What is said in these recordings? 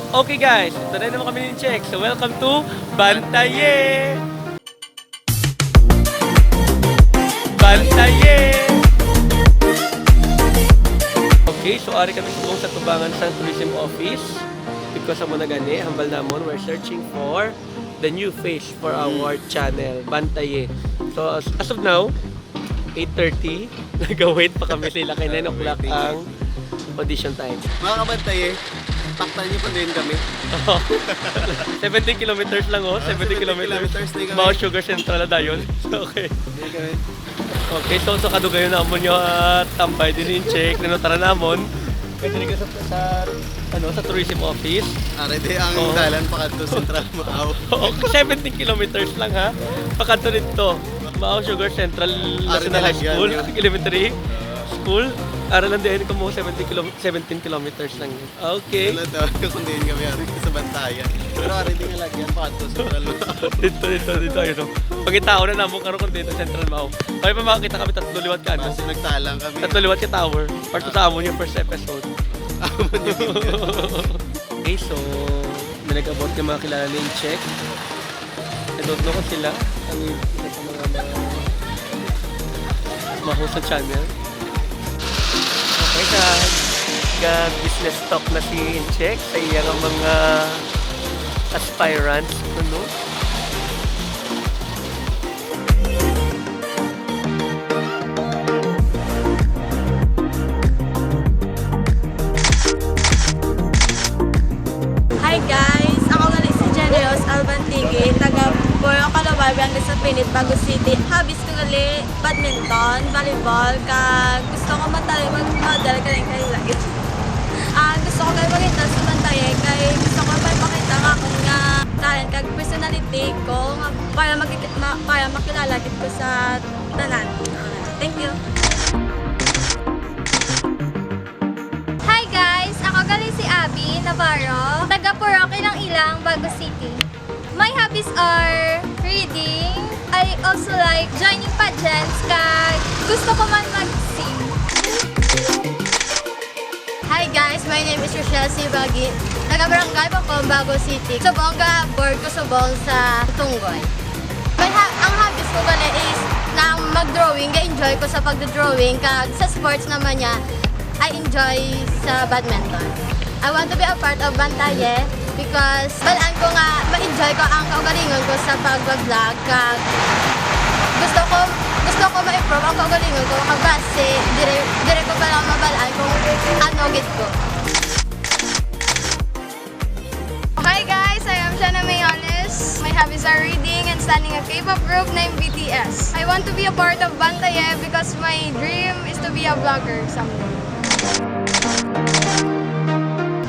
Okay guys, ito na naman kami ni-check. So welcome to Bantaye! Bantaye! Okay, so ari kami sa tubangan sa tourism office. Because amo na gani, hambal namon, we're searching for the new face for our channel, Bantaye. So as of now, 8:30, nag-wait pa kami sila kay 9 o'clock ang audition time. Mga kabantaye, takpan niyo pa din kami. 17 kilometers lang 70 kilometers. Mao Sugar Central na dayon. Okay. Okay, so kadugayon na mo nyo tambay din in check, nanotara namon. Pwede rin ka sa tourism office. Arede ang dalan pa kadto Central Maaw. Okay, 17 kilometers lang ha. Pakadto dito. Mao Sugar Central National High School, elementary school. Aralan din ko mo 17 kilometers lang yun. Okay. Wala daw, kukundihin kami sa Bantayan. Pero arede nga lagyan pa kadto Central Maaw. dito, ayun. Pagitao na namo karon kun dito Central Maaw. Kaya pa makakita kami tatlo liwat ka ano. Kasi nagtalang kami. Tatlo liwat ka tower. Part sa amon yung first episode. Okay, so may nag-abot yung mga kilala ni Check. I don't know kung sila ang isa sa mga host sa channel. Okay, business talk na si Check sa iyang mga aspirants. Ano? Hi guys! Ako nga si Jenios Albantigui, taga Puro Calabarian sa Pinit, Bago City. Hobbies ko gali badminton, volleyball, kag gusto ko matali mag-model ka rin kayo lagi. Gusto ko kayo magkita sa Bantaye, kay gusto ko pa ipakita nga akong nga talent kag personality ko nga para makilala gid ko sa tanan. Thank you! Hi guys! Ako gali si Abby Navarro, taga Poroque ng Ilang, Bago City. My hobbies are reading. I also like joining pageants kag gusto ko man mag-sing. Hi guys, my name is Rochelle Sibagi. Taga-barangay po ko, Bago City. Subong ka, board ko subong sa Tunggoy. Ang hobbies ko gali is na mag-drawing. Enjoy ko sa pag-drawing. Kag sa sports naman niya, I enjoy sa badminton. I want to be a part of Bantaye because balaan ko nga, ma-enjoy ko ang kaugalingon ko sa pag-vlog. Kag gusto ko ma-improve ang kaugalingon ko kasi dire ko palang mabalaan kung ano git ko. Hi guys! I am Jenna Mayones. My hobbies are reading and standing a K-pop group named BTS. I want to be a part of Bantaye because my dream is to be a vlogger someday.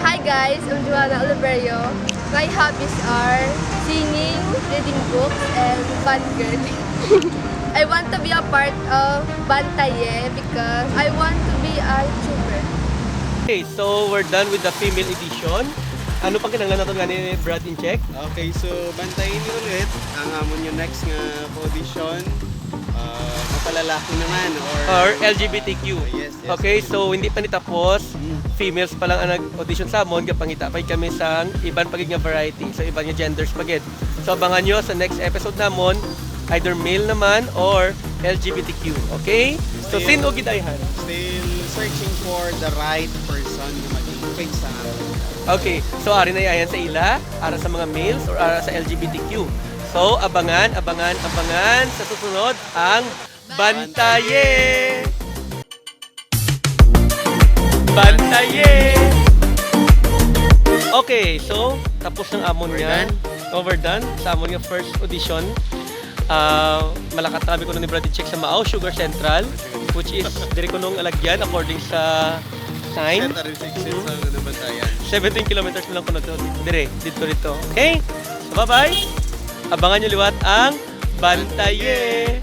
Hi guys, I'm Joanna Oliverio. My hobbies are singing, reading books, and fun girling. I want to be a part of Bantaye because I want to be a YouTuber. Okay, so we're done with the female edition. Ano pang kinanglan natin nga ni Brad in Check? Okay, so bantayin niyo ulit ang amon yung next nga audition. Mapalalaki naman Or LGBTQ. Yes. Okay, so hindi pa nitapos. Females pa lang ang nag-audition sa amon, kapangita pa kami sa ibang pagiging variety, so ibang nga genders pagid. So abangan nyo sa next episode namon, either male naman or LGBTQ. Okay? So sino gidayhan? Still searching for the right person na maging face sa amin. Okay, so ari na yayan sa ila, ara sa mga males or ara sa LGBTQ. So abangan sa susunod ang Bantaye! Bantaye! Okay, so tapos ng amon yan. Overdone sa amon yung first audition. Malakat kami ko ni Brady Check sa Maaw Sugar Central, which is dire ko nung alagyan according sa sign. 17 kilometers na lang ko na to. Dito. Okay? So bye-bye! Abangan nyo liwat ang Bantaye!